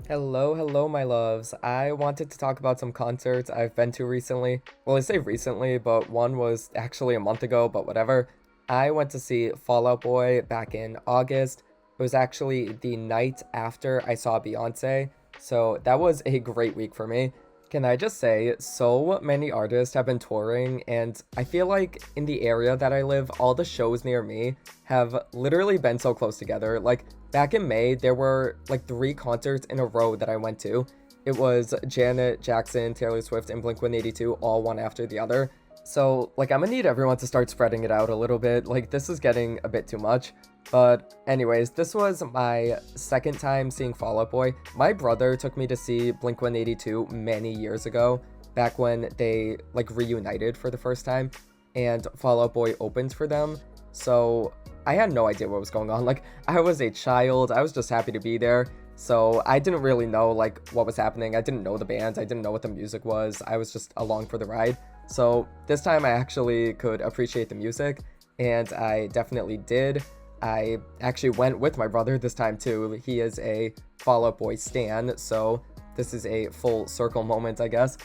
Hello, my loves. I wanted to talk about some concerts I've been to recently. Well, I say recently, but one was actually a month ago, but whatever. I went to see Fall Out Boy back in August. It was actually the night after I saw Beyonce, so that was a great week for me. Can I just say, so many artists have been touring, and I feel like in the area that I live, all the shows near me have literally been so close together. Like, back in May, there were like three concerts in a row that I went to. It was Janet Jackson, Taylor Swift, and Blink 182, all one after the other. So, like, I'm gonna need everyone to start spreading it out a little bit. Like, this is getting a bit too much. But, anyways, this was my second time seeing Fall Out Boy. My brother took me to see Blink 182 many years ago, back when they, like, reunited for the first time, and Fall Out Boy opened for them. So, I had no idea what was going on. Like, I was a child, I was just happy to be there. So, I didn't really know, like, what was happening. I didn't know the band, I didn't know what the music was. I was just along for the ride. So, this time I actually could appreciate the music, and I definitely did. I actually went with my brother this time too. He is a Fall Out Boy stan, so this is a full circle moment, I guess.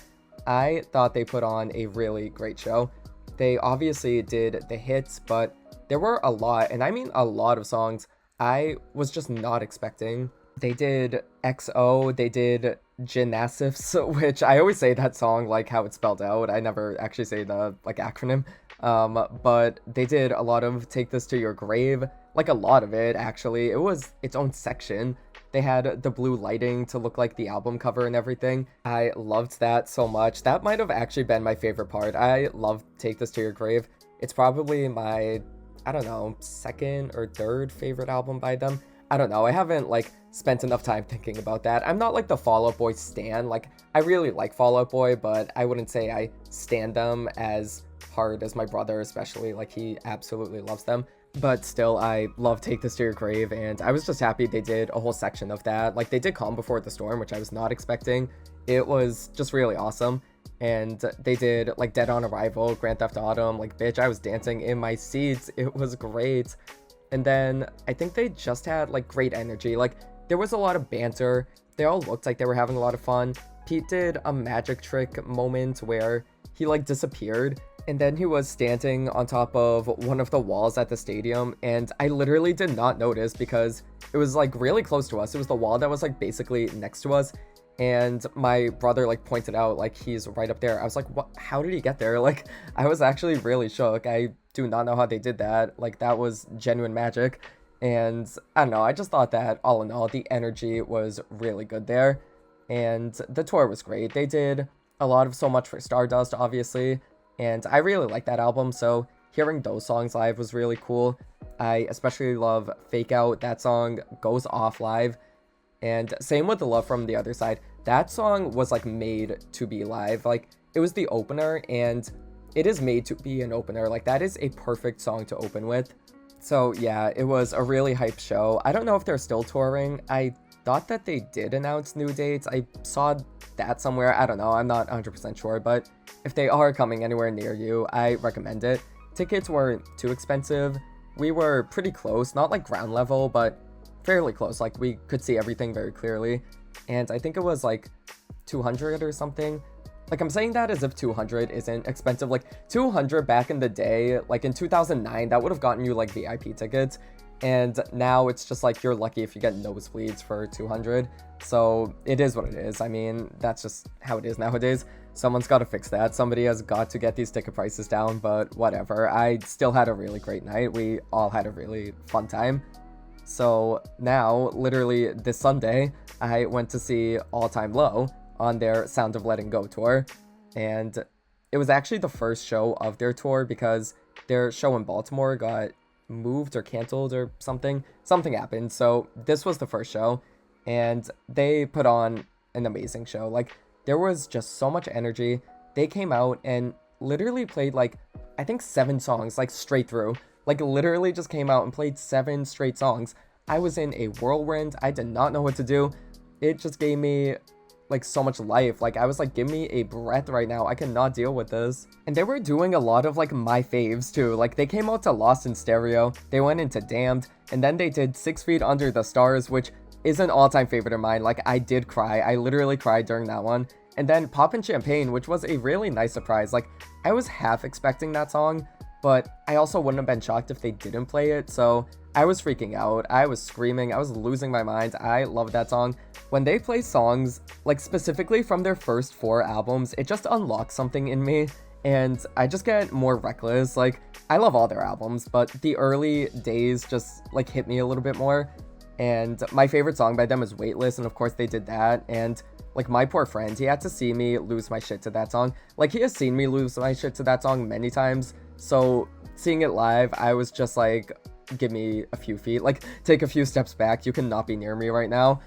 I thought they put on a really great show. They obviously did the hits, but there were a lot, and I mean a lot of songs I was just not expecting. They did XO, they did Gymnastics, which I always say that song like how it's spelled out. I never actually say the like acronym. But they did a lot of Take This to Your Grave, like a lot of it actually. It was its own section. They had the blue lighting to look like the album cover and everything. I loved that so much. That might have actually been my favorite part. I love Take This to Your Grave. It's probably my, I don't know, second or third favorite album by them. I don't know. I haven't like spent enough time thinking about that. I'm not like the Fall Out Boy stan. Like I really like Fall Out Boy, but I wouldn't say I stan them as hard as my brother, especially. Like he absolutely loves them. But still, I love Take This to Your Grave, and I was just happy they did a whole section of that. Like they did Calm Before the Storm, which I was not expecting. It was just really awesome. And they did like Dead on Arrival, Grand Theft Autumn. Like bitch, I was dancing in my seats. It was great. And then I think they just had like great energy. Like there was a lot of banter. They all looked like they were having a lot of fun. Pete did a magic trick moment where he like disappeared and then he was standing on top of one of the walls at the stadium, and I literally did not notice because it was like really close to us. It was the wall that was like basically next to us, and my brother like pointed out like he's right up there. I was like, what, how did he get there? Like I was actually really shook. I do not know how they did that. Like that was genuine magic. And I don't know, I just thought that all in all the energy was really good there, and the tour was great. They did a lot of So Much for Stardust, obviously, and I really like that album, so hearing those songs live was really cool. I especially love Fake Out. That song goes off live, and same with The Love from the Other Side. That song was like made to be live. Like it was the opener, and it is made to be an opener. Like that is a perfect song to open with. So yeah, it was a really hype show. I don't know if they're still touring. I thought that they did announce new dates. I saw that somewhere. I don't know. I'm not 100% sure, but if they are coming anywhere near you, I recommend it. Tickets weren't too expensive. We were pretty close, not like ground level, but fairly close. Like we could see everything very clearly. And I think it was like 200 or something. Like I'm saying that as if 200 isn't expensive. Like 200 back in the day, like in 2009, that would have gotten you like VIP tickets. And now it's just like you're lucky if you get nosebleeds for 200. So it is what it is. I mean, that's just how it is nowadays. Someone's got to fix that. Somebody has got to get these ticket prices down, but whatever. I still had a really great night. We all had a really fun time. So now, literally this Sunday, I went to see All Time Low on their Sound of Letting Go tour. And it was actually the first show of their tour because their show in Baltimore got moved or canceled or something. Something happened. So this was the first show, and they put on an amazing show. Like there was just so much energy. They came out and literally played like I think 7 songs like straight through. Like literally just came out and played 7 straight songs. I was in a whirlwind. I did not know what to do. It just gave me like so much life. Like I was like, give me a breath right now. I cannot deal with this. And they were doing a lot of like my faves too. Like they came out to Lost in Stereo, they went into Damned, and then they did 6 Feet Under the Stars, which is an all-time favorite of mine. Like, I did cry. I literally cried during that one. And then Poppin' Champagne, which was a really nice surprise. Like, I was half expecting that song, but I also wouldn't have been shocked if they didn't play it. So I was freaking out. I was screaming. I was losing my mind. I love that song. When they play songs, like specifically from their first 4 albums, it just unlocks something in me. And I just get more reckless. Like, I love all their albums, but the early days just like hit me a little bit more. And my favorite song by them is Weightless, and of course they did that. And like, my poor friend, he had to see me lose my shit to that song. Like, he has seen me lose my shit to that song many times. So seeing it live, I was just like, give me a few feet, like take a few steps back. You cannot be near me right now.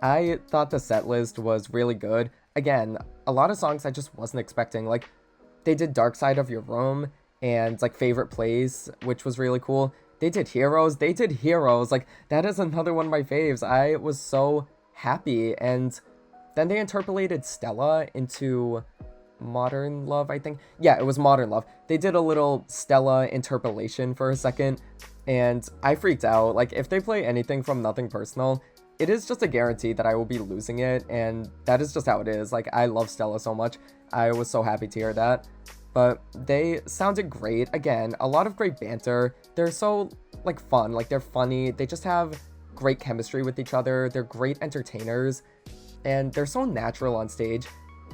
I thought the set list was really good. Again, a lot of songs I just wasn't expecting. Like, they did Dark Side of Your Room and like Favorite Place, which was really cool. They did Heroes. Like, that is another one of my faves. I was so happy. And then they interpolated Stella into Modern Love, I think. Yeah, it was Modern Love. They did a little Stella interpolation for a second, and I freaked out. Like, if they play anything from Nothing Personal, it is just a guarantee that I will be losing it, and that is just how it is. Like, I love Stella so much. I was so happy to hear that. But they sounded great. Again, a lot of great banter. They're so, like, fun. Like, they're funny. They just have great chemistry with each other. They're great entertainers, and they're so natural on stage.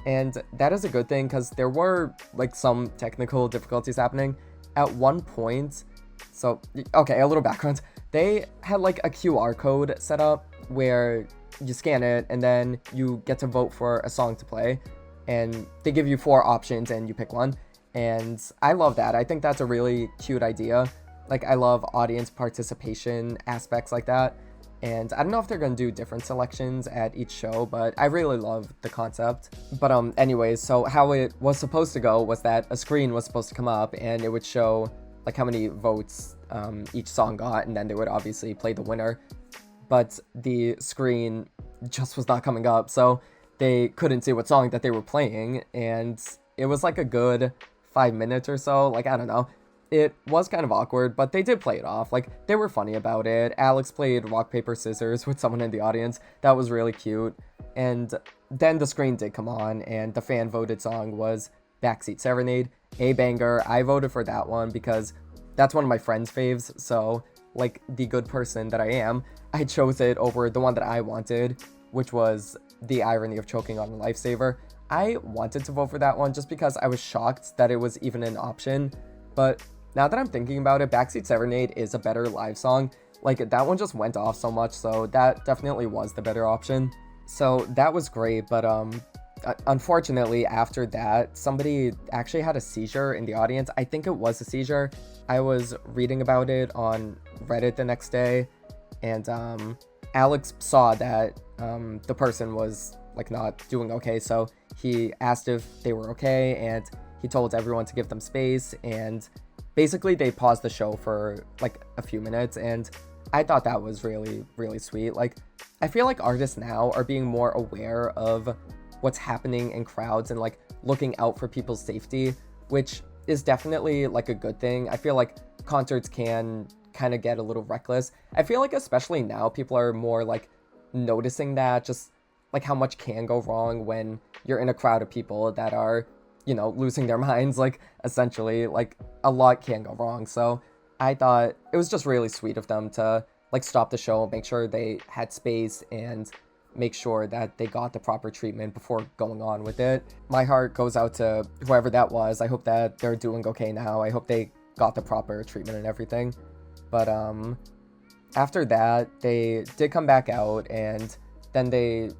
And that is a good thing, because there were like some technical difficulties happening at one point. So, okay, a little background. They had like a QR code set up where you scan it and then you get to vote for a song to play. And they give you 4 options and you pick one. And I love that. I think that's a really cute idea. Like, I love audience participation aspects like that. And I don't know if they're going to do different selections at each show, but I really love the concept. But anyways, so how it was supposed to go was that a screen was supposed to come up and it would show like how many votes each song got, and then they would obviously play the winner. But the screen just was not coming up, so they couldn't see what song that they were playing, and it was like a good 5 minutes or so. Like, I don't know. It was kind of awkward, but they did play it off. Like, they were funny about it. Alex played rock, paper, scissors with someone in the audience. That was really cute. And then the screen did come on, and the fan voted song was Backseat Serenade, a banger. I voted for that one because that's one of my friend's faves. So, like the good person that I am, I chose it over the one that I wanted, which was The Irony of Choking on a Lifesaver. I wanted to vote for that one just because I was shocked that it was even an option. But now that I'm thinking about it, Backseat Serenade is a better live song. Like, that one just went off so much, so that definitely was the better option. So that was great, but unfortunately, after that, somebody actually had a seizure in the audience. I think it was a seizure. I was reading about it on Reddit the next day, and Alex saw that the person was like not doing okay, so he asked if they were okay, and he told everyone to give them space, and basically they paused the show for like a few minutes, and I thought that was really, really sweet. Like, I feel like artists now are being more aware of what's happening in crowds and like looking out for people's safety, which is definitely like a good thing. I feel like concerts can kind of get a little reckless. I feel like especially now people are more like noticing that, just like how much can go wrong when you're in a crowd of people that are, you know, losing their minds. Like, essentially, like, a lot can go wrong. So I thought it was just really sweet of them to like stop the show, make sure they had space, and make sure that they got the proper treatment before going on with it. My heart goes out to whoever that was. I hope that they're doing okay now. I hope they got the proper treatment and everything. But after that, they did come back out, and then they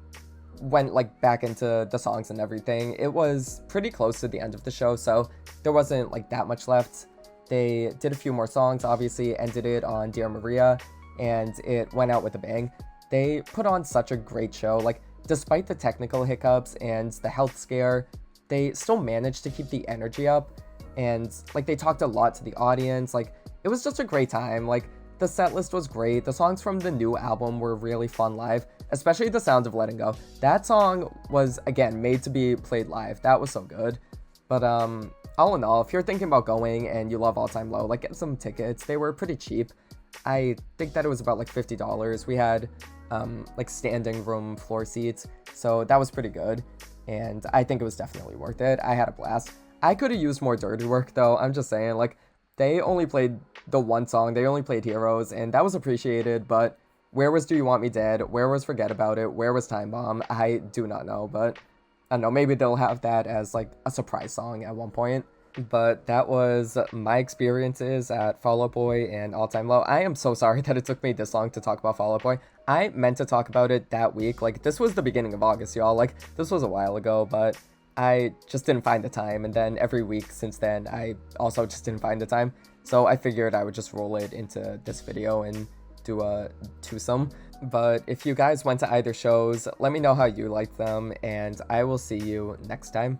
went like back into the songs and everything. It was pretty close to the end of the show, so there wasn't like that much left. They did a few more songs, obviously ended it on Dear Maria, and it went out with a bang. They put on such a great show. Like, despite the technical hiccups and the health scare, they still managed to keep the energy up, and like they talked a lot to the audience. Like, it was just a great time. Like, the set list was great. The songs from the new album were really fun live, especially The Sound of Letting Go. That song was, again, made to be played live. That was so good. But all in all, if you're thinking about going and you love All Time Low, like, get some tickets. They were pretty cheap. I think that it was about like $50. We had like standing room floor seats. So that was pretty good. And I think it was definitely worth it. I had a blast. I could have used more Dirty Work though. I'm just saying, like, they only played the one song, they only played Heroes, and that was appreciated, but where was Do You Want Me Dead? Where was Forget About It? Where was Time Bomb? I do not know, but I don't know, maybe they'll have that as like a surprise song at one point. But that was my experiences at Fall Out Boy and All Time Low. I am so sorry that it took me this long to talk about Fall Out Boy. I meant to talk about it that week. Like, this was the beginning of August, y'all. Like, this was a while ago, but I just didn't find the time. And then every week since then, I also just didn't find the time. So I figured I would just roll it into this video and do a twosome. But if you guys went to either shows, let me know how you liked them, and I will see you next time.